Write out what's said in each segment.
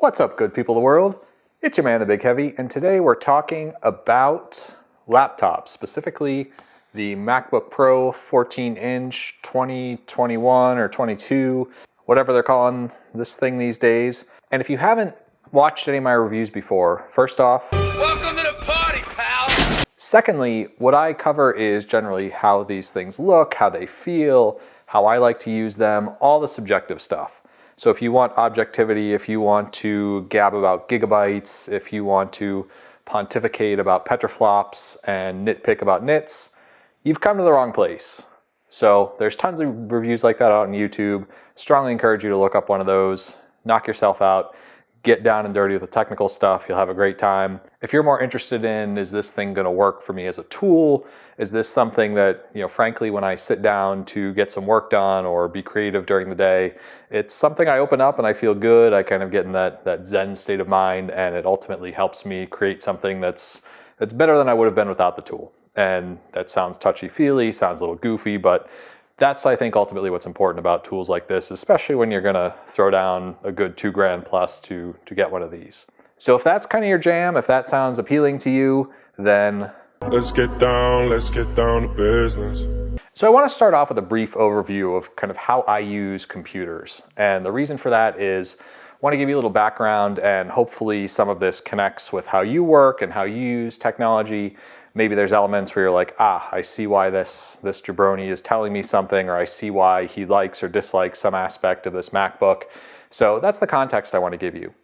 What's up, good people of the world? It's your man, the Big Heavy, and today we're talking about laptops, specifically the MacBook Pro 14-inch 2021 or 22, whatever they're calling this thing these days. And if you haven't watched any of my reviews before, first off, welcome to the party, pal! Secondly, what I cover is generally how these things look, how they feel, how I like to use them, all the subjective stuff. So if you want objectivity, if you want to gab about gigabytes, if you want to pontificate about petaflops and nitpick about nits, you've come to the wrong place. So there's tons of reviews like that out on YouTube. Strongly encourage you to look up one of those, knock yourself out, get down and dirty with the technical stuff. You'll have a great time. If you're more interested in, is this thing gonna work for me as a tool? Is this something that, frankly, when I sit down to get some work done or be creative during the day, it's something I open up and I feel good. I kind of get in that Zen state of mind, and it ultimately helps me create something that's better than I would have been without the tool. And that sounds touchy-feely, sounds a little goofy, but that's, I think, ultimately what's important about tools like this, especially when you're gonna throw down a good $2,000 plus to get one of these. So if that's kind of your jam, if that sounds appealing to you, then let's get down to business. So I want to start off with a brief overview of kind of how I use computers. And the reason for that is I want to give you a little background, and hopefully some of this connects with how you work and how you use technology. Maybe there's elements where you're like, I see why this jabroni is telling me something, or I see why he likes or dislikes some aspect of this MacBook. So that's the context I want to give you.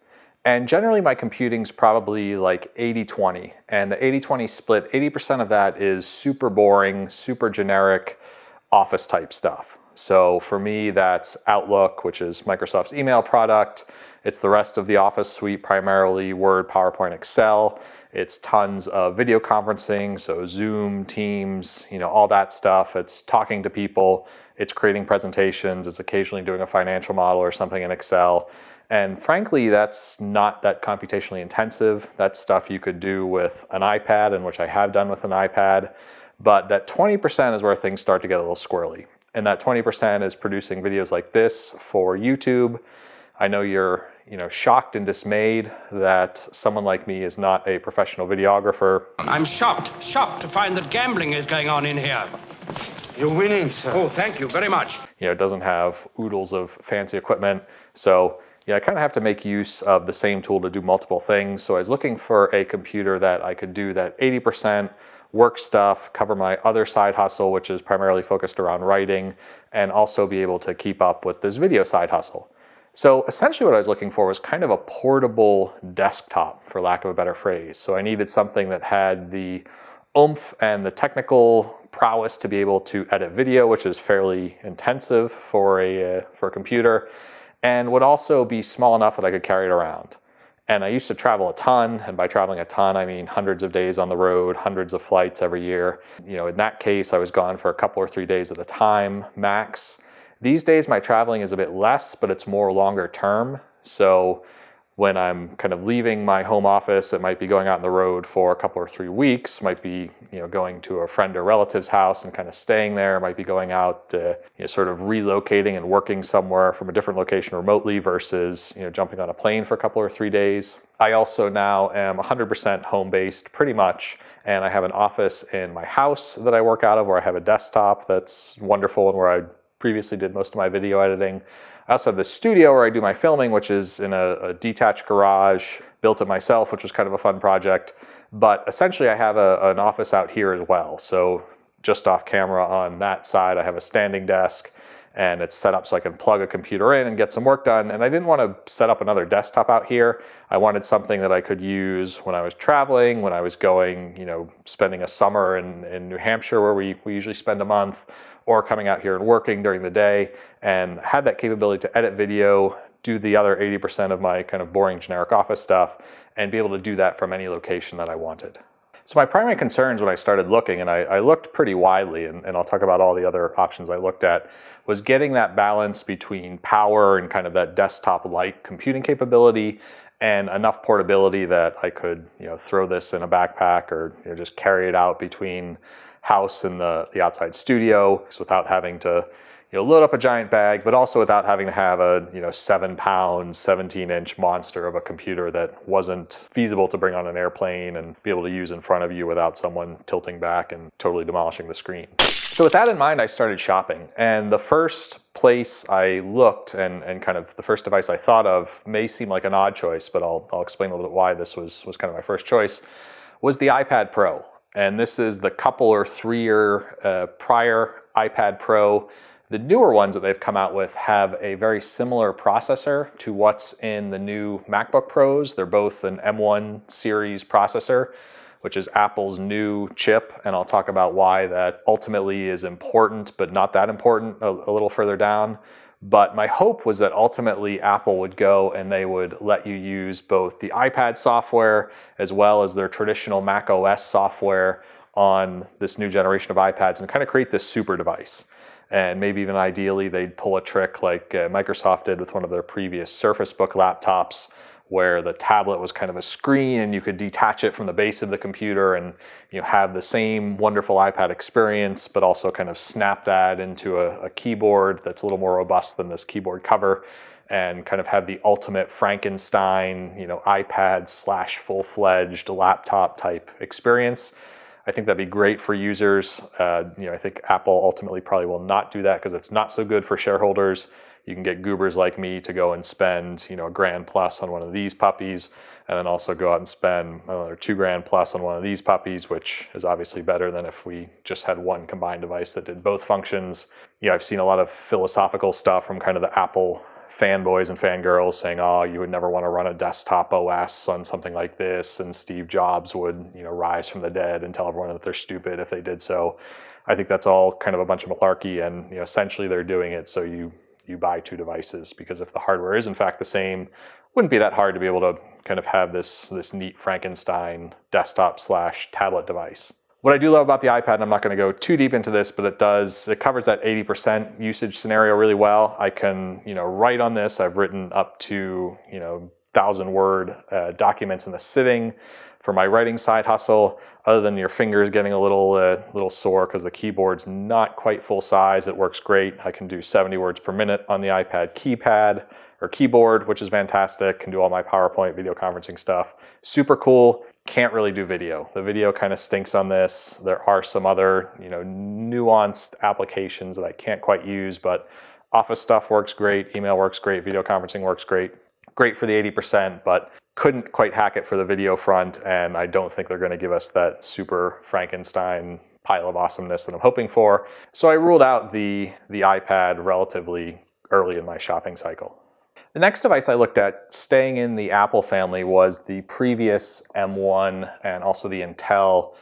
And generally my computing's probably like 80-20, and the 80-20 split, 80% of that is super boring, super generic office type stuff. So for me, that's Outlook, which is Microsoft's email product. It's the rest of the Office suite, primarily Word, PowerPoint, Excel. It's tons of video conferencing, so Zoom, Teams, all that stuff. It's talking to people, it's creating presentations, it's occasionally doing a financial model or something in Excel. And frankly, that's not that computationally intensive. That's stuff you could do with an iPad, and which I have done with an iPad. But that 20% is where things start to get a little squirrely. And that 20% is producing videos like this for YouTube. I know you're shocked and dismayed that someone like me is not a professional videographer. I'm shocked to find that gambling is going on in here. You're winning, sir. Oh, thank you very much. It doesn't have oodles of fancy equipment. So I kind of have to make use of the same tool to do multiple things. So I was looking for a computer that I could do that 80% work stuff, cover my other side hustle, which is primarily focused around writing, and also be able to keep up with this video side hustle. So essentially what I was looking for was kind of a portable desktop, for lack of a better phrase. So I needed something that had the oomph and the technical prowess to be able to edit video, which is fairly intensive for a computer, and would also be small enough that I could carry it around. And I used to travel a ton, and by traveling a ton, I mean hundreds of days on the road, hundreds of flights every year. In that case, I was gone for a couple or 3 days at a time, max. These days, my traveling is a bit less, but it's more longer term. So when I'm kind of leaving my home office, it might be going out on the road for a couple or 3 weeks, might be going to a friend or relative's house and kind of staying there, might be going out, sort of relocating and working somewhere from a different location remotely versus jumping on a plane for a couple or 3 days. I also now am 100% home-based pretty much, and I have an office in my house that I work out of where I have a desktop that's wonderful and where I previously did most of my video editing. I also have the studio where I do my filming, which is in a detached garage, built it myself, which was kind of a fun project. But essentially I have an office out here as well. So just off camera on that side, I have a standing desk, and it's set up so I can plug a computer in and get some work done. And I didn't want to set up another desktop out here. I wanted something that I could use when I was traveling, when I was going, spending a summer in New Hampshire, where we usually spend a month, or coming out here and working during the day, and had that capability to edit video, do the other 80% of my kind of boring generic office stuff, and be able to do that from any location that I wanted. So my primary concerns when I started looking, and I looked pretty widely, and I'll talk about all the other options I looked at, was getting that balance between power and kind of that desktop-like computing capability, and enough portability that I could throw this in a backpack or just carry it out between house and the outside studio without having to load up a giant bag, but also without having to have a 7-pound, 17-inch monster of a computer that wasn't feasible to bring on an airplane and be able to use in front of you without someone tilting back and totally demolishing the screen. So with that in mind, I started shopping, and the first place I looked and kind of the first device I thought of may seem like an odd choice, but I'll explain a little bit why this was kind of my first choice, was the iPad Pro. And this is the couple or 3-year prior iPad Pro. The newer ones that they've come out with have a very similar processor to what's in the new MacBook Pros. They're both an M1 series processor, which is Apple's new chip, and I'll talk about why that ultimately is important, but not that important a little further down. But my hope was that ultimately Apple would go and they would let you use both the iPad software as well as their traditional Mac OS software on this new generation of iPads and kind of create this super device. And maybe even ideally they'd pull a trick like Microsoft did with one of their previous Surface Book laptops, where the tablet was kind of a screen and you could detach it from the base of the computer and have the same wonderful iPad experience, but also kind of snap that into a keyboard that's a little more robust than this keyboard cover and kind of have the ultimate Frankenstein, iPad / full-fledged laptop type experience. I think that'd be great for users. I think Apple ultimately probably will not do that because it's not so good for shareholders. You can get goobers like me to go and spend, $1,000+ on one of these puppies, and then also go out and spend another $2,000+ on one of these puppies, which is obviously better than if we just had one combined device that did both functions. I've seen a lot of philosophical stuff from kind of the Apple fanboys and fangirls saying, oh, you would never want to run a desktop OS on something like this, and Steve Jobs would, rise from the dead and tell everyone that they're stupid if they did so. I think that's all kind of a bunch of malarkey, and essentially they're doing it so you buy two devices, because if the hardware is in fact the same, it wouldn't be that hard to be able to kind of have this neat Frankenstein desktop / tablet device. What I do love about the iPad, and I'm not going to go too deep into this, but it covers that 80% usage scenario really well. I can, write on this. I've written up to, 1,000-word documents in a sitting for my writing side hustle, other than your fingers getting a little sore because the keyboard's not quite full size. It works great. I can do 70 words per minute on the iPad keyboard, which is fantastic. Can do all my PowerPoint video conferencing stuff. Super cool. Can't really do video. The video kind of stinks on this. There are some other, nuanced applications that I can't quite use, but Office stuff works great. Email works great. Video conferencing works great. Great for the 80%, but couldn't quite hack it for the video front, and I don't think they're going to give us that super Frankenstein pile of awesomeness that I'm hoping for. So I ruled out the iPad relatively early in my shopping cycle. The next device I looked at, staying in the Apple family, was the previous M1 and also the Intel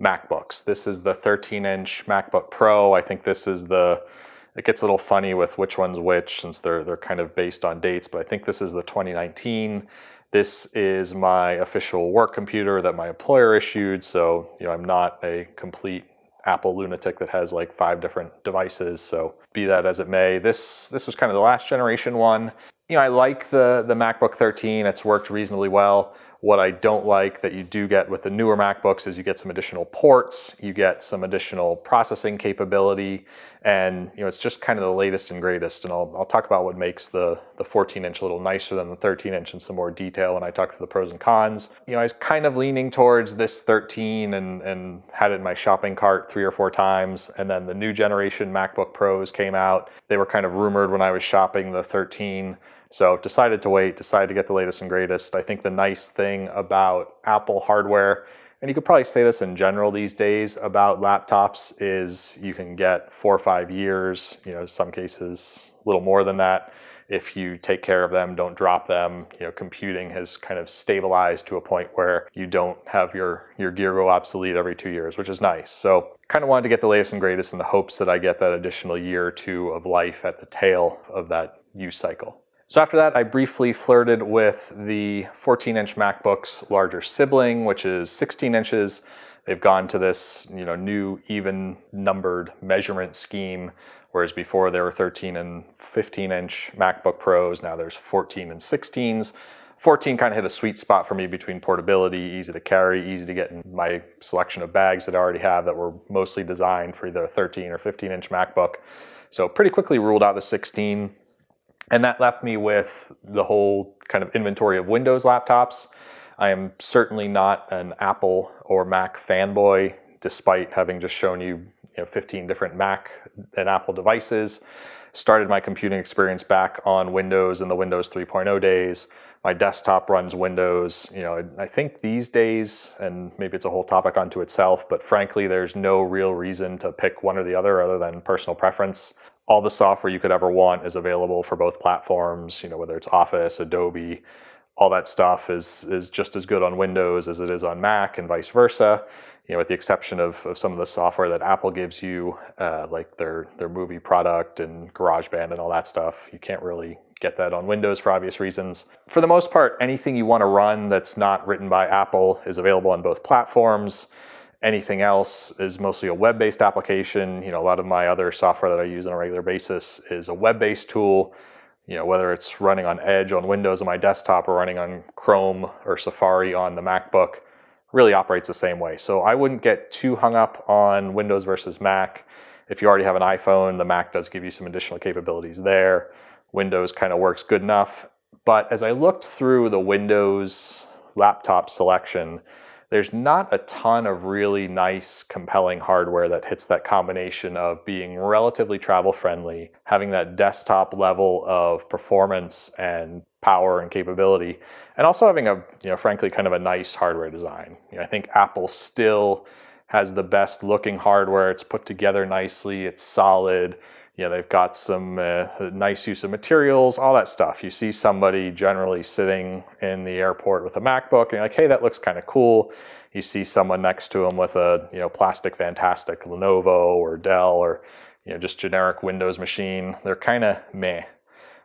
MacBooks. This is the 13-inch MacBook Pro. I think this is it gets a little funny with which one's which since they're kind of based on dates, but I think this is the 2019. This is my official work computer that my employer issued, so I'm not a complete Apple lunatic that has like 5 different devices, so be that as it may. This was kind of the last generation one. I like the MacBook 13. It's worked reasonably well. What I don't like that you do get with the newer MacBooks is you get some additional ports, you get some additional processing capability, and it's just kind of the latest and greatest. And I'll talk about what makes the 14-inch a little nicer than the 13-inch in some more detail when I talk through the pros and cons. I was kind of leaning towards this 13 and had it in my shopping cart 3 or 4 times, and then the new generation MacBook Pros came out. They were kind of rumored when I was shopping the 13. So decided to wait, decided to get the latest and greatest. I think the nice thing about Apple hardware, and you could probably say this in general these days about laptops, is you can get 4 or 5 years, in some cases a little more than that, if you take care of them, don't drop them. Computing has kind of stabilized to a point where you don't have your gear go obsolete every 2 years, which is nice. So kind of wanted to get the latest and greatest in the hopes that I get that additional year or 2 of life at the tail of that use cycle. So after that, I briefly flirted with the 14-inch MacBook's larger sibling, which is 16 inches. They've gone to this, new even numbered measurement scheme, whereas before there were 13 and 15-inch MacBook Pros. Now there's 14 and 16s. 14 kind of hit a sweet spot for me between portability, easy to carry, easy to get in my selection of bags that I already have that were mostly designed for either a 13 or 15-inch MacBook. So pretty quickly ruled out the 16. And that left me with the whole kind of inventory of Windows laptops. I am certainly not an Apple or Mac fanboy, despite having just shown you, 15 different Mac and Apple devices. Started my computing experience back on Windows in the Windows 3.0 days. My desktop runs Windows. I think these days, and maybe it's a whole topic unto itself, but frankly, there's no real reason to pick one or the other than personal preference. All the software you could ever want is available for both platforms, whether it's Office, Adobe, all that stuff is just as good on Windows as it is on Mac and vice versa. With the exception of some of the software that Apple gives you, like their movie product and GarageBand and all that stuff. You can't really get that on Windows for obvious reasons. For the most part, anything you want to run that's not written by Apple is available on both platforms. Anything else is mostly a web-based application. A lot of my other software that I use on a regular basis is a web-based tool. Whether it's running on Edge on Windows on my desktop or running on Chrome or Safari on the MacBook, really operates the same way. So I wouldn't get too hung up on Windows versus Mac. If you already have an iPhone, the Mac does give you some additional capabilities there. Windows kind of works good enough. But as I looked through the Windows laptop selection, there's not a ton of really nice, compelling hardware that hits that combination of being relatively travel friendly, having that desktop level of performance and power and capability, and also having frankly, kind of a nice hardware design. I think Apple still has the best looking hardware. It's put together nicely. It's solid. They've got some nice use of materials, all that stuff. You see somebody generally sitting in the airport with a MacBook and you're like, hey, that looks kind of cool. You see someone next to them with a plastic fantastic Lenovo or Dell or just generic Windows machine. They're kind of meh.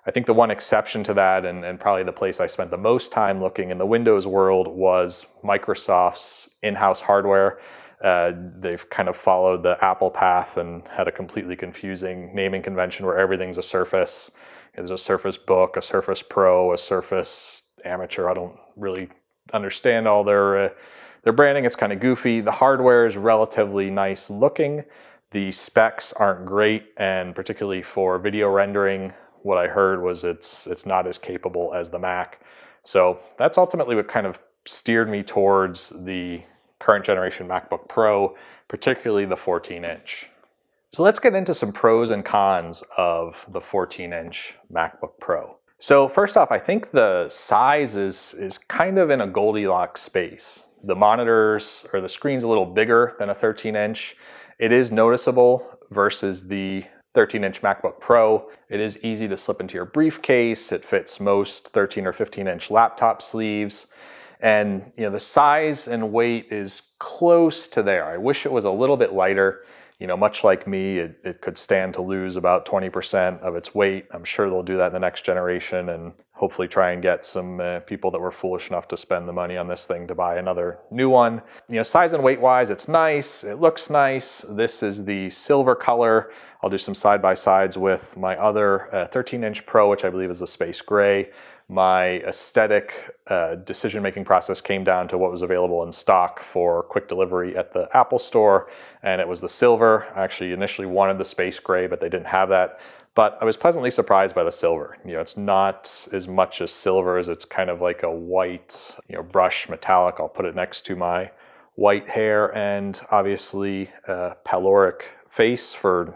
I think the one exception to that, and probably the place I spent the most time looking in the Windows world, was Microsoft's in-house hardware. They've kind of followed the Apple path and had a completely confusing naming convention where everything's a Surface. There's a Surface Book, a Surface Pro, a Surface Amateur. I don't really understand all their branding. It's kind of goofy. The hardware is relatively nice looking. The specs aren't great, and particularly for video rendering, what I heard was it's not as capable as the Mac. So that's ultimately what kind of steered me towards the current generation MacBook Pro, particularly the 14-inch. So let's get into some pros and cons of the 14-inch MacBook Pro. So first off, I think the size is kind of in a Goldilocks space. The monitors or the screen's a little bigger than a 13-inch. It is noticeable versus the 13-inch MacBook Pro. It is easy to slip into your briefcase. It fits most 13 or 15-inch laptop sleeves. And the size and weight is close to there. I wish it was a little bit lighter. Much like me, it could stand to lose about 20% of its weight. I'm sure they'll do that in the next generation and hopefully try and get some people that were foolish enough to spend the money on this thing to buy another new one. Size and weight wise, it's nice. It looks nice. This is the silver color. I'll do some side-by-sides with my other 13-inch Pro, which I believe is the space gray. My aesthetic decision-making process came down to what was available in stock for quick delivery at the Apple Store, and it was the silver. I actually initially wanted the space gray, but they didn't have that. But I was pleasantly surprised by the silver. It's not as much as silver as it's kind of like a white, brush metallic. I'll put it next to my white hair and obviously a paloric face for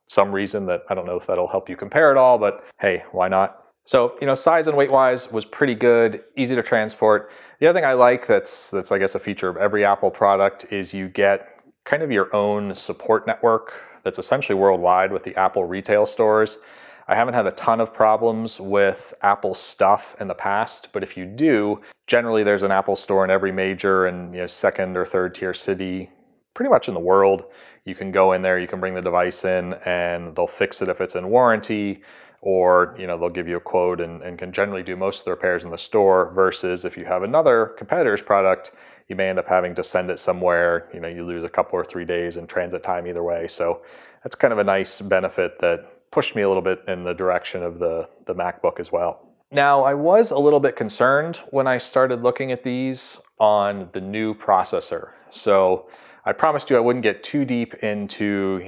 some reason that I don't know if that'll help you compare it all, but hey, why not? So, size and weight wise was pretty good, easy to transport. The other thing I like that's I guess a feature of every Apple product is you get kind of your own support network that's essentially worldwide with the Apple retail stores. I haven't had a ton of problems with Apple stuff in the past, but if you do, generally there's an Apple store in every major and second or third tier city pretty much in the world. You can go in there, you can bring the device in and they'll fix it if it's in warranty, or they'll give you a quote and can generally do most of the repairs in the store, versus if you have another competitor's product, you may end up having to send it somewhere. You lose a couple or 3 days in transit time either way. So that's kind of a nice benefit that pushed me a little bit in the direction of the MacBook as well. Now, I was a little bit concerned when I started looking at these on the new processor. So I promised you I wouldn't get too deep into,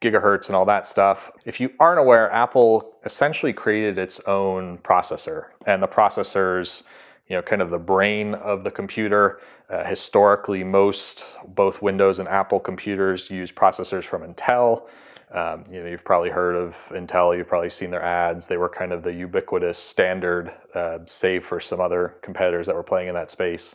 gigahertz and all that stuff. If you aren't aware, Apple essentially created its own processor, and the processor's, kind of the brain of the computer. Historically, both Windows and Apple computers use processors from Intel. You've probably heard of Intel, you've probably seen their ads. They were kind of the ubiquitous standard, save for some other competitors that were playing in that space.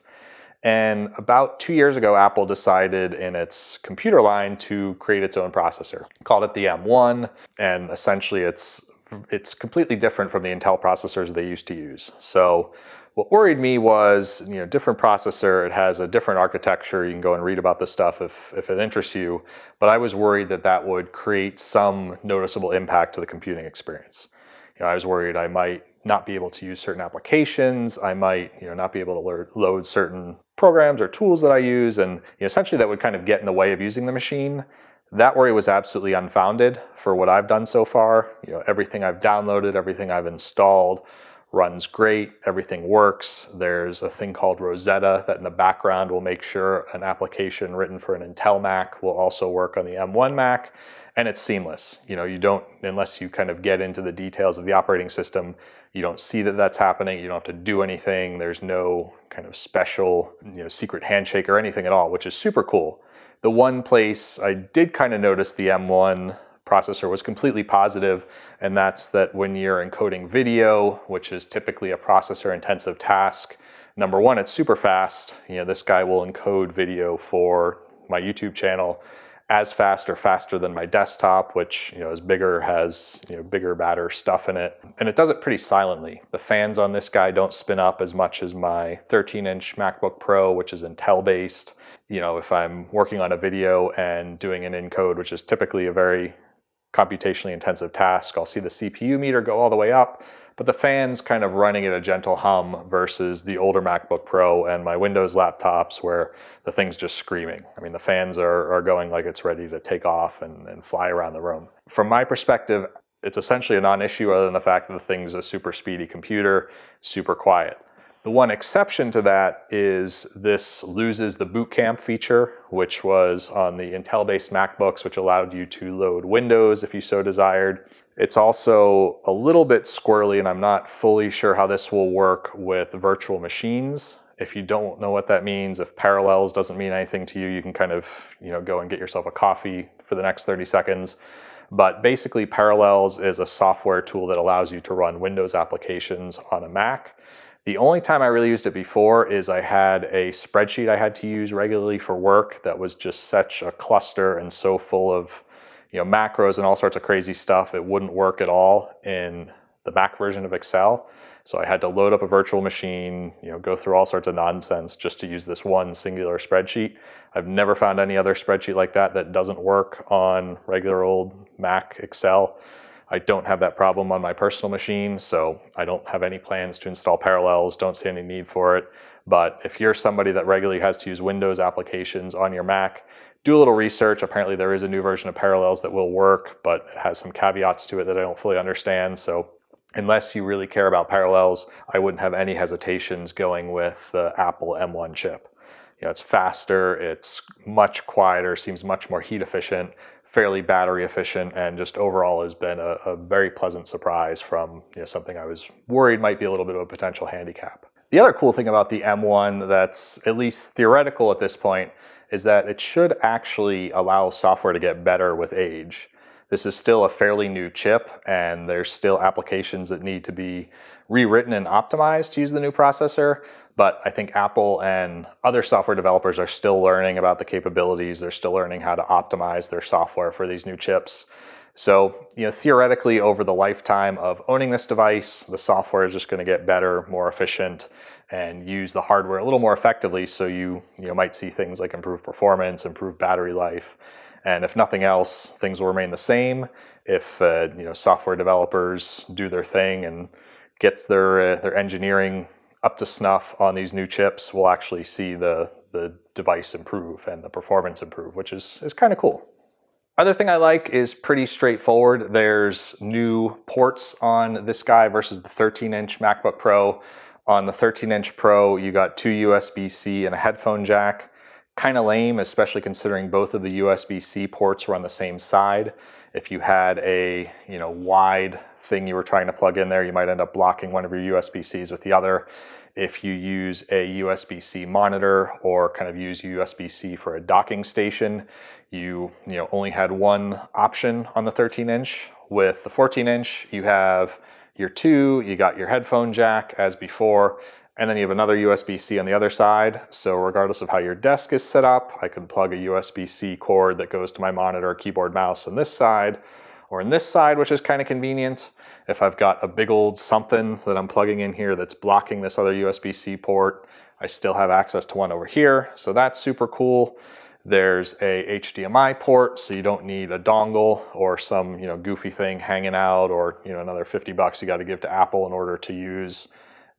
And about 2 years ago, Apple decided in its computer line to create its own processor. Called it the M1, and essentially it's completely different from the Intel processors they used to use. So what worried me was, different processor, it has a different architecture. You can go and read about this stuff if it interests you. But I was worried that would create some noticeable impact to the computing experience. I was worried I might not be able to use certain applications. I might, not be able to load certain programs or tools that I use. And essentially that would kind of get in the way of using the machine. That worry was absolutely unfounded for what I've done so far. Everything I've downloaded, everything I've installed runs great, everything works. There's a thing called Rosetta that in the background will make sure an application written for an Intel Mac will also work on the M1 Mac, and it's seamless. You don't, unless you kind of get into the details of the operating system, you don't see that that's happening. You don't have to do anything. There's no kind of special, secret handshake or anything at all, which is super cool. The one place I did kind of notice the M1 processor was completely positive, and that's that when you're encoding video, which is typically a processor intensive task, number one, it's super fast. This guy will encode video for my YouTube channel as fast or faster than my desktop, which is bigger, has bigger, badder stuff in it, and it does it pretty silently. The fans on this guy don't spin up as much as my 13-inch MacBook Pro, which is Intel based. If I'm working on a video and doing an encode, which is typically a very computationally intensive task, I'll see the CPU meter go all the way up, but the fan's kind of running at a gentle hum versus the older MacBook Pro and my Windows laptops where the thing's just screaming. I mean, the fans are going like it's ready to take off and fly around the room. From my perspective, it's essentially a non-issue other than the fact that the thing's a super speedy computer, super quiet. The one exception to that is this loses the boot camp feature, which was on the Intel-based MacBooks, which allowed you to load Windows if you so desired. It's also a little bit squirrely, and I'm not fully sure how this will work with virtual machines. If you don't know what that means, if Parallels doesn't mean anything to you, you can kind of go and get yourself a coffee for the next 30 seconds. But basically, Parallels is a software tool that allows you to run Windows applications on a Mac. The only time I really used it before is I had a spreadsheet I had to use regularly for work that was just such a cluster and so full of macros and all sorts of crazy stuff, it wouldn't work at all in the Mac version of Excel. So I had to load up a virtual machine, go through all sorts of nonsense just to use this one singular spreadsheet. I've never found any other spreadsheet like that doesn't work on regular old Mac Excel. I don't have that problem on my personal machine, so I don't have any plans to install Parallels, don't see any need for it. But if you're somebody that regularly has to use Windows applications on your Mac, do a little research. Apparently there is a new version of Parallels that will work, but it has some caveats to it that I don't fully understand. So unless you really care about Parallels, I wouldn't have any hesitations going with the Apple M1 chip. It's faster, it's much quieter, seems much more heat efficient, fairly battery efficient, and just overall has been a very pleasant surprise from something I was worried might be a little bit of a potential handicap. The other cool thing about the M1 that's at least theoretical at this point is that it should actually allow software to get better with age. This is still a fairly new chip, and there's still applications that need to be rewritten and optimized to use the new processor. But I think Apple and other software developers are still learning about the capabilities. They're still learning how to optimize their software for these new chips. So, theoretically, over the lifetime of owning this device, the software is just going to get better, more efficient, and use the hardware a little more effectively. So you might see things like improved performance, improved battery life. And if nothing else, things will remain the same. If software developers do their thing and gets their engineering up to snuff on these new chips, we'll actually see the device improve and the performance improve, which is kind of cool. Other thing I like is pretty straightforward. There's new ports on this guy versus the 13-inch MacBook Pro. On the 13-inch Pro, you got two USB-C and a headphone jack. kind of lame, especially considering both of the USB-C ports were on the same side. If you had a wide thing you were trying to plug in there, you might end up blocking one of your USB-Cs with the other. If you use a USB-C monitor or kind of use USB-C for a docking station, you only had one option on the 13-inch. With the 14-inch, you have your two, you got your headphone jack as before, and then you have another USB-C on the other side. So regardless of how your desk is set up, I can plug a USB-C cord that goes to my monitor, keyboard, mouse on this side, or in this side, which is kind of convenient. If I've got a big old something that I'm plugging in here that's blocking this other USB-C port, I still have access to one over here. So that's super cool. There's a HDMI port, so you don't need a dongle or some goofy thing hanging out, or another $50 you got to give to Apple in order to use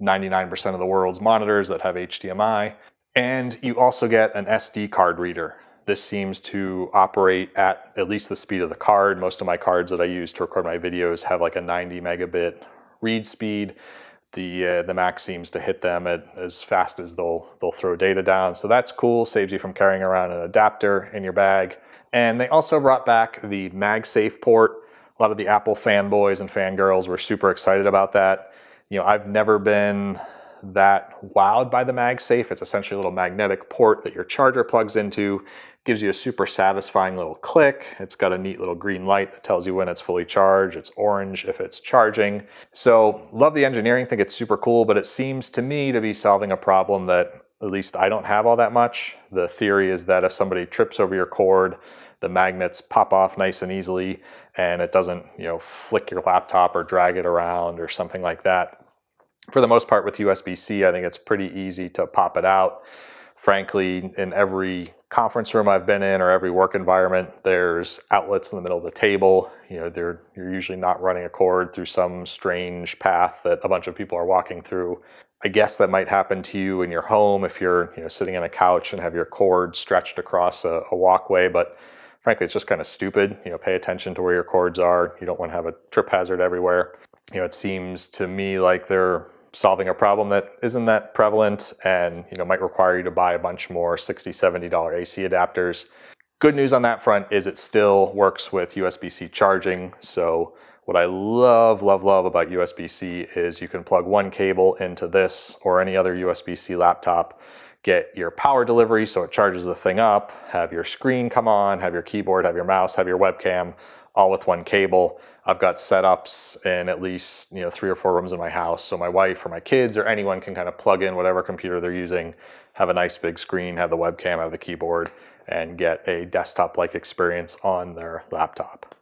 99% of the world's monitors that have HDMI. And you also get an SD card reader. This seems to operate at least the speed of the card. Most of my cards that I use to record my videos have like a 90 megabit read speed. The Mac seems to hit them at as fast as they'll throw data down. So that's cool, saves you from carrying around an adapter in your bag. And they also brought back the Magsafe port. A lot of the Apple fanboys and fangirls were super excited about that. I've never been that wowed by the Magsafe. It's essentially a little magnetic port that your charger plugs into. Gives you a super satisfying little click. It's got a neat little green light that tells you when it's fully charged. It's orange if it's charging. So love the engineering, think it's super cool, but it seems to me to be solving a problem that at least I don't have all that much. The theory is that if somebody trips over your cord, the magnets pop off nice and easily, and it doesn't flick your laptop or drag it around or something like that. For the most part with USB-C, I think it's pretty easy to pop it out. Frankly, in every conference room I've been in or every work environment, there's outlets in the middle of the table. You're usually not running a cord through some strange path that a bunch of people are walking through. I guess that might happen to you in your home if you're sitting on a couch and have your cord stretched across a walkway, but frankly, it's just kind of stupid. Pay attention to where your cords are. You don't want to have a trip hazard everywhere. It seems to me like they're solving a problem that isn't that prevalent and might require you to buy a bunch more $60, $70 AC adapters. Good news on that front is it still works with USB-C charging. So what I love about USB-C is you can plug one cable into this or any other USB-C laptop, get your power delivery so it charges the thing up, have your screen come on, have your keyboard, have your mouse, have your webcam, all with one cable. I've got setups in at least 3 or 4 rooms in my house, so my wife or my kids or anyone can kind of plug in whatever computer they're using, have a nice big screen, have the webcam, have the keyboard, and get a desktop-like experience on their laptop.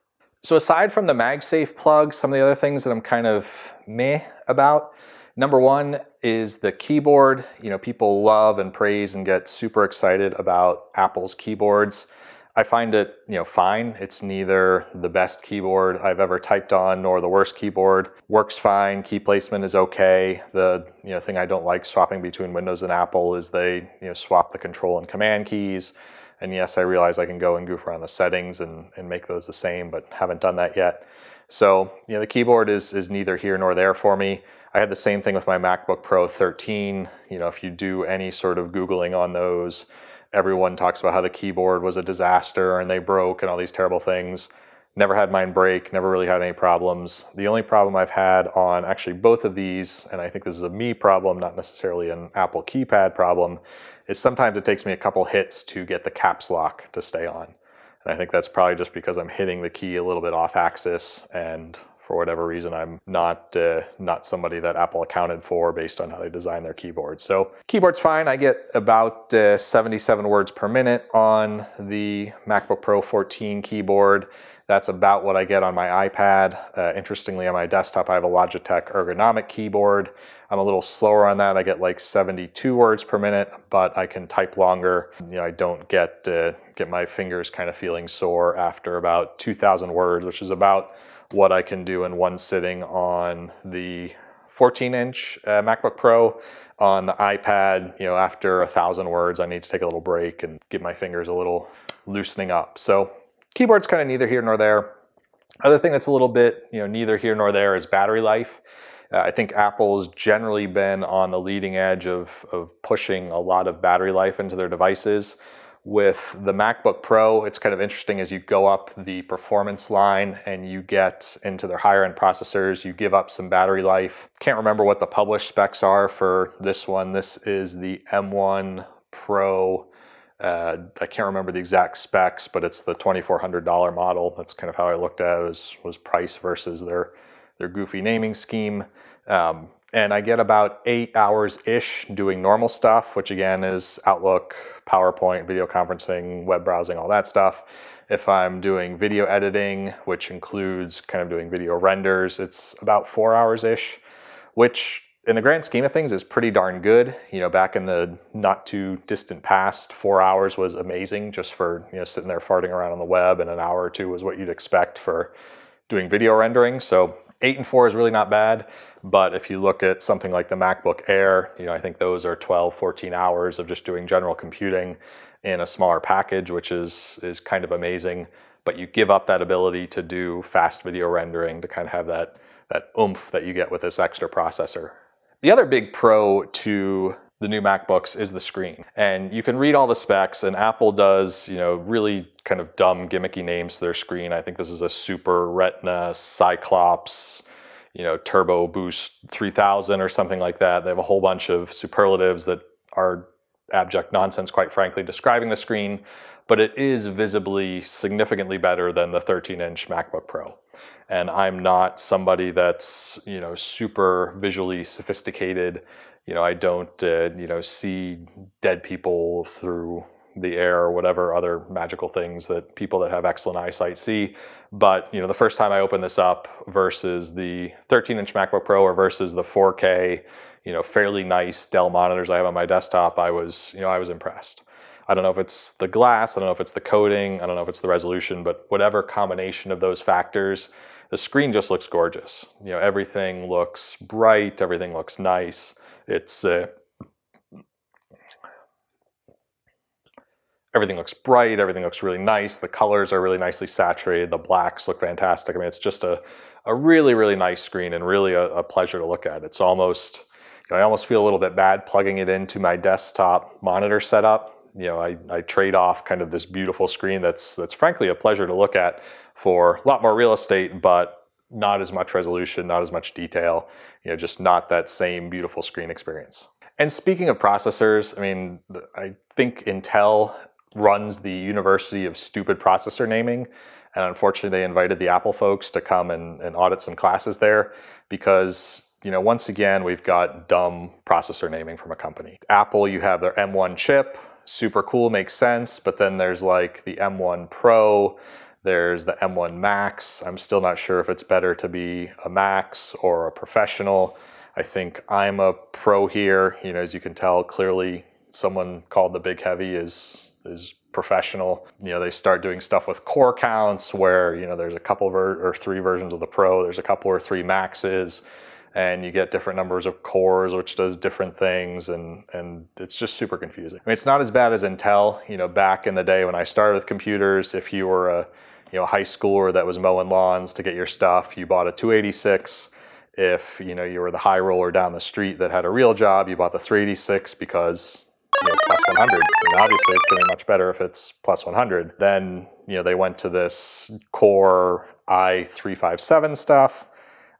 So aside from the MagSafe plug, some of the other things that I'm kind of meh about, number one is the keyboard. People love and praise and get super excited about Apple's keyboards. I find it, fine. It's neither the best keyboard I've ever typed on nor the worst keyboard. Works fine. Key placement is okay. The thing I don't like swapping between Windows and Apple is they swap the control and command keys. And yes, I realize I can go and goof around the settings and make those the same, but haven't done that yet. So the keyboard is neither here nor there for me. I had the same thing with my MacBook Pro 13. If you do any sort of Googling on those, everyone talks about how the keyboard was a disaster and they broke and all these terrible things. Never had mine break, never really had any problems. The only problem I've had on actually both of these, and I think this is a me problem, not necessarily an Apple keypad problem, is sometimes it takes me a couple hits to get the caps lock to stay on. And I think that's probably just because I'm hitting the key a little bit off axis, and for whatever reason, I'm not somebody that Apple accounted for based on how they design their keyboard. So keyboard's fine. I get about 77 words per minute on the MacBook Pro 14 keyboard. That's about what I get on my iPad. Interestingly, on my desktop, I have a Logitech ergonomic keyboard. I'm a little slower on that. I get like 72 words per minute, but I can type longer. I don't get my fingers kind of feeling sore after about 2,000 words, which is about what I can do in one sitting on the 14-inch MacBook Pro. On the iPad, after 1,000 words, I need to take a little break and give my fingers a little loosening up. So keyboard's kind of neither here nor there. Other thing that's a little bit, neither here nor there is battery life. I think Apple's generally been on the leading edge of pushing a lot of battery life into their devices. With the MacBook Pro, it's kind of interesting as you go up the performance line and you get into their higher end processors, you give up some battery life. Can't remember what the published specs are for this one. This is the M1 Pro. I can't remember the exact specs, but it's the $2,400 model. That's kind of how I looked at it, was price versus their goofy naming scheme. And I get about 8 hours-ish doing normal stuff, which again is Outlook, PowerPoint, video conferencing, web browsing, all that stuff. If I'm doing video editing, which includes kind of doing video renders, it's about 4 hours-ish, which in the grand scheme of things is pretty darn good. You know, back in the not too distant past, 4 hours was amazing just for, you know, sitting there farting around on the web, and an hour or two was what you'd expect for doing video rendering. So 8 and 4 is really not bad, but if you look at something like the MacBook Air, you know, I think those are 12, 14 hours of just doing general computing in a smaller package, which is kind of amazing. But you give up that ability to do fast video rendering, to kind of have that oomph that you get with this extra processor. The other big pro to the new MacBooks is the screen. And you can read all the specs, and Apple does, you know, really kind of dumb gimmicky names to their screen. I think this is a Super Retina Cyclops, you know, Turbo Boost 3000 or something like that. They have a whole bunch of superlatives that are abject nonsense, quite frankly, describing the screen, but it is visibly significantly better than the 13-inch MacBook Pro. And I'm not somebody that's, you know, super visually sophisticated. You know, I don't, you know, see dead people through the air or whatever other magical things that people that have excellent eyesight see. But, you know, the first time I opened this up versus the 13-inch MacBook Pro or versus the 4K, you know, fairly nice Dell monitors I have on my desktop, I was impressed. I don't know if it's the glass, I don't know if it's the coating, I don't know if it's the resolution, but whatever combination of those factors, the screen just looks gorgeous. You know, everything looks bright, everything looks nice. It's everything looks bright, everything looks really nice. The colors are really nicely saturated. The blacks look fantastic. I mean, it's just a really, really nice screen, and really a pleasure to look at. It's almost, you know, I almost feel a little bit bad plugging it into my desktop monitor setup. You know, I trade off kind of this beautiful screen that's frankly a pleasure to look at for a lot more real estate, but not as much resolution, not as much detail, you know, just not that same beautiful screen experience. And speaking of processors, I mean, I think Intel runs the University of Stupid Processor Naming, and unfortunately they invited the Apple folks to come and audit some classes there, because, you know, once again, we've got dumb processor naming from a company. Apple, you have their M1 chip, super cool, makes sense, but then there's like the M1 Pro, there's the M1 Max. I'm still not sure if it's better to be a Max or a Professional. I think I'm a Pro here. You know, as you can tell, clearly someone called the Big Heavy is Professional. You know, they start doing stuff with core counts where, you know, there's a couple or 3 versions of the Pro, there's a couple or 3 Maxes, and you get different numbers of cores, which does different things, and it's just super confusing. I mean, it's not as bad as Intel. You know, back in the day when I started with computers, if you were a, you know, high schooler that was mowing lawns to get your stuff, you bought a 286. If, you know, you were the high roller down the street that had a real job, you bought the 386 because, you know, plus 100. And obviously it's going to be much better if it's plus 100. Then, you know, they went to this Core i357 stuff.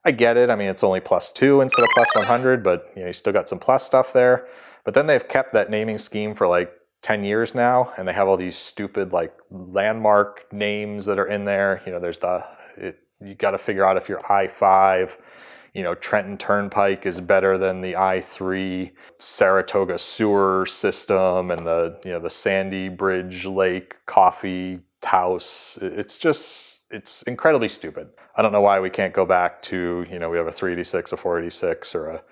I get it. I mean, it's only plus 2 instead of plus 100, but, you know, you still got some plus stuff there. But then they've kept that naming scheme for like 10 years now, and they have all these stupid like landmark names that are in there. You know, there's you got to figure out if your i5, you know, Trenton Turnpike is better than the i3 Saratoga sewer system, and the, you know, the Sandy Bridge Lake coffee house. It's incredibly stupid. I don't know why we can't go back to, you know, we have a 386, a 486, or a,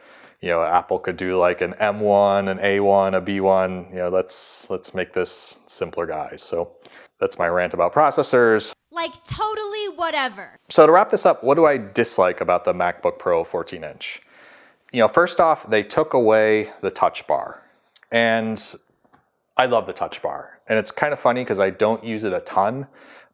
you know, Apple could do like an M1, an A1, a B1. You know, let's make this simpler, guys. So that's my rant about processors. Like totally whatever. So to wrap this up, what do I dislike about the MacBook Pro 14-inch? You know, first off, they took away the touch bar. And I love the touch bar. And it's kind of funny because I don't use it a ton,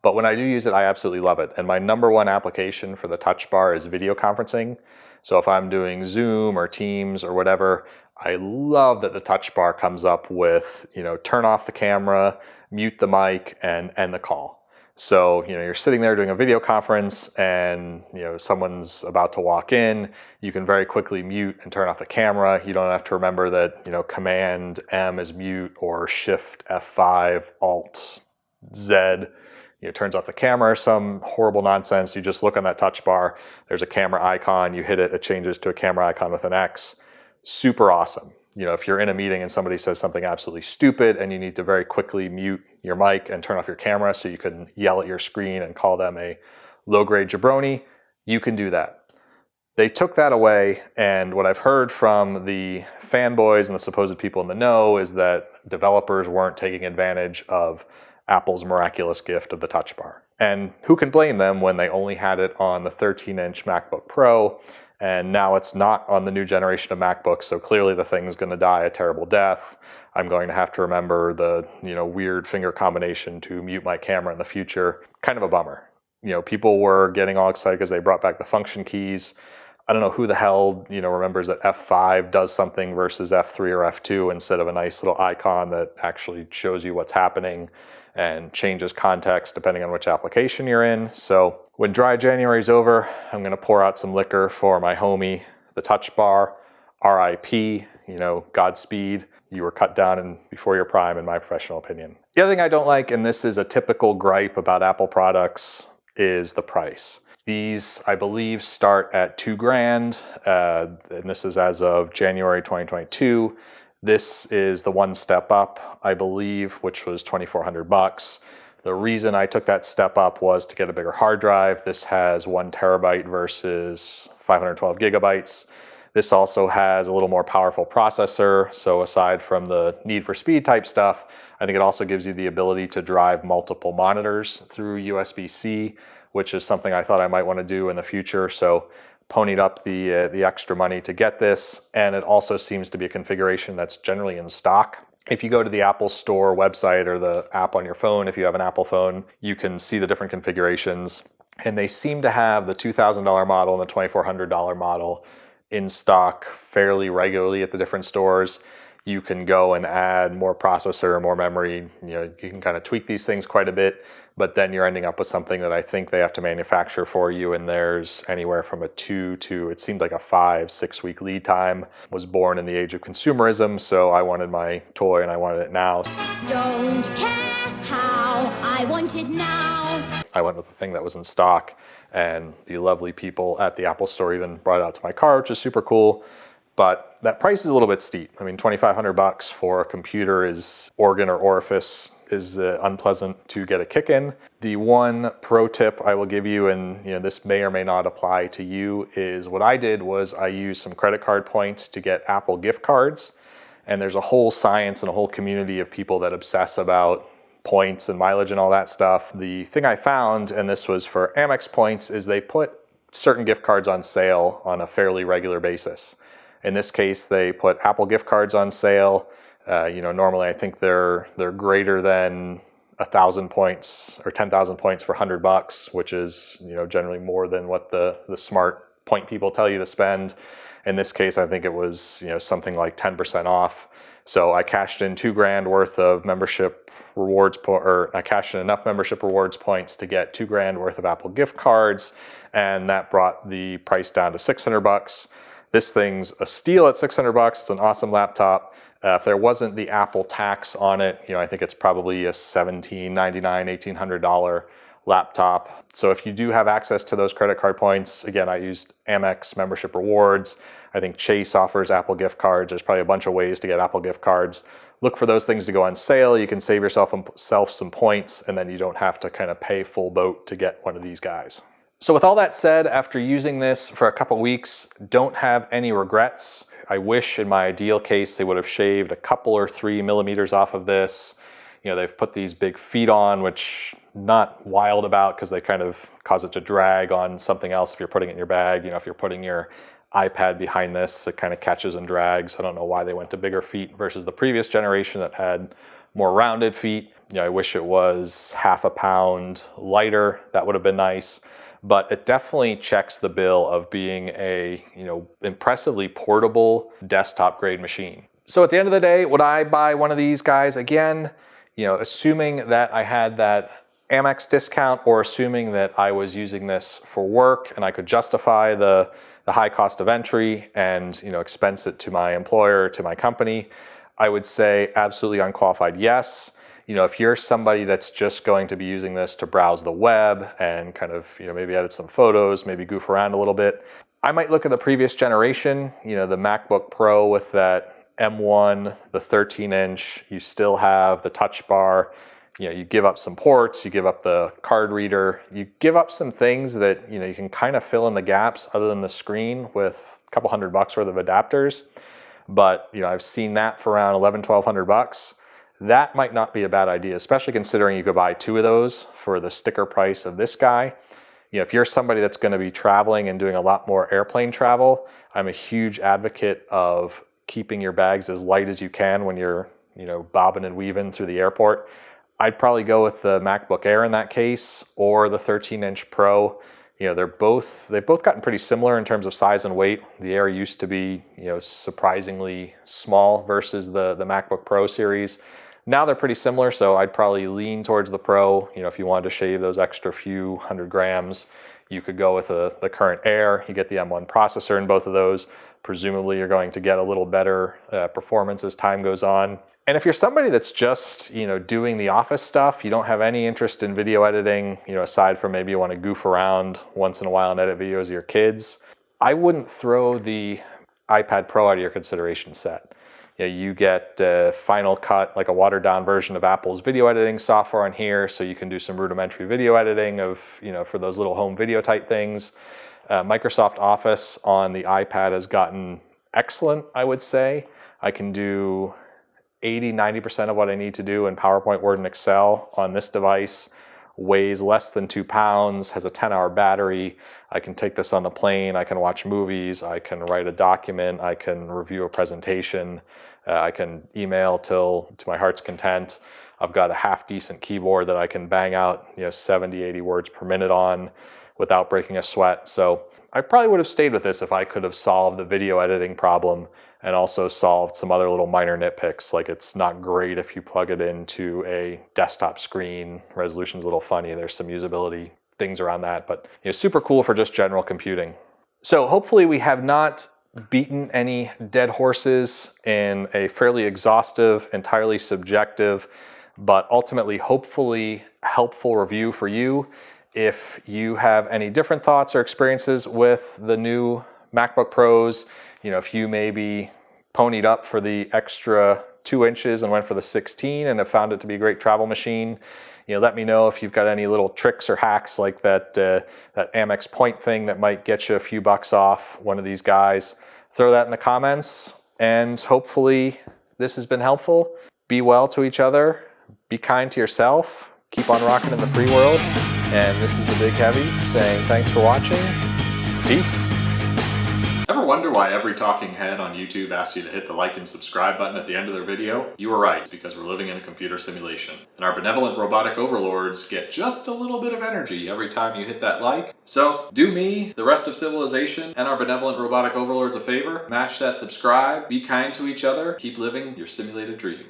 but when I do use it, I absolutely love it. And my number one application for the touch bar is video conferencing. So if I'm doing Zoom or Teams or whatever, I love that the touch bar comes up with, turn off the camera, mute the mic, and end the call. So, you're sitting there doing a video conference and, someone's about to walk in, you can very quickly mute and turn off the camera. You don't have to remember that, Command M is mute or Shift F5, Alt Z, turns off the camera or some horrible nonsense. You just look on that touch bar, there's a camera icon, you hit it, it changes to a camera icon with an X. Super awesome. If you're in a meeting and somebody says something absolutely stupid and you need to very quickly mute your mic and turn off your camera so you can yell at your screen and call them a low-grade jabroni, you can do that. They took that away, and what I've heard from the fanboys and the supposed people in the know is that developers weren't taking advantage of Apple's miraculous gift of the touch bar. And who can blame them when they only had it on the 13-inch MacBook Pro, and now it's not on the new generation of MacBooks, so clearly the thing's going to die a terrible death. I'm going to have to remember the weird finger combination to mute my camera in the future. Kind of a bummer. People were getting all excited because they brought back the function keys. I don't know who the hell remembers that F5 does something versus F3 or F2 instead of a nice little icon that actually shows you what's happening and changes context depending on which application you're in. So when dry January is over, I'm going to pour out some liquor for my homie, the touch bar. RIP, Godspeed. You were cut down before your prime, in my professional opinion. The other thing I don't like, and this is a typical gripe about Apple products, is the price. These, I believe, start at $2,000, and this is as of January 2022. This is the one step up, I believe, which was $2,400. The reason I took that step up was to get a bigger hard drive. This has 1 terabyte versus 512 gigabytes. This also has a little more powerful processor. So aside from the need for speed type stuff, I think it also gives you the ability to drive multiple monitors through USB-C, which is something I thought I might want to do in the future. So ponied up the extra money to get this, and it also seems to be a configuration that's generally in stock. If you go to the Apple Store website or the app on your phone, if you have an Apple phone, you can see the different configurations, and they seem to have the $2,000 model and the $2,400 model in stock fairly regularly at the different stores. You can go and add more processor, more memory, you can kind of tweak these things quite a bit, but then you're ending up with something that I think they have to manufacture for you, and there's anywhere from a 2 to, it seemed like a 5-6 week lead time. Was born in the age of consumerism, so I wanted my toy and I wanted it now. Don't care how, I want it now. I went with the thing that was in stock, and the lovely people at the Apple Store even brought it out to my car, which is super cool. But that price is a little bit steep. I mean, $2,500 for a computer is organ or orifice is unpleasant to get a kick in. The one pro tip I will give you, and this may or may not apply to you, is what I did was I used some credit card points to get Apple gift cards. And there's a whole science and a whole community of people that obsess about points and mileage and all that stuff. The thing I found, and this was for Amex points, is they put certain gift cards on sale on a fairly regular basis. In this case, they put Apple gift cards on sale. Normally I think they're greater than 1,000 points or 10,000 points for $100, which is generally more than what the smart point people tell you to spend. In this case, I think it was something like 10% off. So I cashed in $2,000 worth of membership rewards, or I cashed in enough membership rewards points to get $2,000 worth of Apple gift cards, and that brought the price down to $600. This thing's a steal at $600. It's an awesome laptop. If there wasn't the Apple tax on it, I think it's probably a $1,799, $1,800 laptop. So if you do have access to those credit card points, again, I used Amex membership rewards. I think Chase offers Apple gift cards. There's probably a bunch of ways to get Apple gift cards. Look for those things to go on sale. You can save yourself some points, and then you don't have to kind of pay full boat to get one of these guys. So with all that said, after using this for a couple weeks, don't have any regrets. I wish in my ideal case they would have shaved a couple or 3 millimeters off of this. They've put these big feet on, which not wild about because they kind of cause it to drag on something else if you're putting it in your bag. If you're putting your iPad behind this, it kind of catches and drags. I don't know why they went to bigger feet versus the previous generation that had more rounded feet. I wish it was half a pound lighter. That would have been nice. but it definitely checks the bill of being a, impressively portable desktop grade machine. So at the end of the day, would I buy one of these guys again? Assuming that I had that Amex discount, or assuming that I was using this for work and I could justify the high cost of entry and expense it to my employer, to my company, I would say absolutely unqualified yes. If you're somebody that's just going to be using this to browse the web and kind of maybe edit some photos, maybe goof around a little bit, I might look at the previous generation, the MacBook Pro with that M1, the 13-inch. You still have the touch bar. You give up some ports, you give up the card reader, you give up some things that you can kind of fill in the gaps other than the screen with a couple $100 worth of adapters. But I've seen that for around $1,100-1,200. That might not be a bad idea, especially considering you could buy 2 of those for the sticker price of this guy. If you're somebody that's going to be traveling and doing a lot more airplane travel, I'm a huge advocate of keeping your bags as light as you can when you're bobbing and weaving through the airport. I'd probably go with the MacBook Air in that case, or the 13-inch Pro. They've both gotten pretty similar in terms of size and weight. The Air used to be surprisingly small versus the MacBook Pro series. Now they're pretty similar, so I'd probably lean towards the Pro. If you wanted to shave those extra few 100 grams, you could go with the current Air. You get the M1 processor in both of those. Presumably you're going to get a little better performance as time goes on. And if you're somebody that's just, doing the office stuff, you don't have any interest in video editing, aside from maybe you want to goof around once in a while and edit videos of your kids, I wouldn't throw the iPad Pro out of your consideration set. You get Final Cut, like a watered down version of Apple's video editing software on here, so you can do some rudimentary video editing of, for those little home video type things. Microsoft Office on the iPad has gotten excellent, I would say. I can do 80-90% of what I need to do in PowerPoint, Word, and Excel on this device. Weighs less than 2 pounds, has a 10-hour battery. I can take this on the plane, I can watch movies, I can write a document, I can review a presentation, I can email to my heart's content. I've got a half-decent keyboard that I can bang out 70-80 words per minute on without breaking a sweat. So I probably would have stayed with this if I could have solved the video editing problem and also solved some other little minor nitpicks, like it's not great if you plug it into a desktop screen. Resolution's a little funny, there's some usability things around that, but super cool for just general computing. So hopefully we have not beaten any dead horses in a fairly exhaustive, entirely subjective, but ultimately hopefully helpful review for you. If you have any different thoughts or experiences with the new MacBook Pros, if you maybe ponied up for the extra 2 inches and went for the 16 and have found it to be a great travel machine, let me know if you've got any little tricks or hacks like that Amex point thing that might get you a few bucks off one of these guys. Throw that in the comments, and hopefully this has been helpful. Be well to each other, be kind to yourself, keep on rocking in the free world, and this is the Big Heavy saying thanks for watching. Peace. Ever wonder why every talking head on YouTube asks you to hit the like and subscribe button at the end of their video? You are right, because we're living in a computer simulation. And our benevolent robotic overlords get just a little bit of energy every time you hit that like. So do me, the rest of civilization, and our benevolent robotic overlords a favor. Mash that subscribe, be kind to each other, keep living your simulated dreams.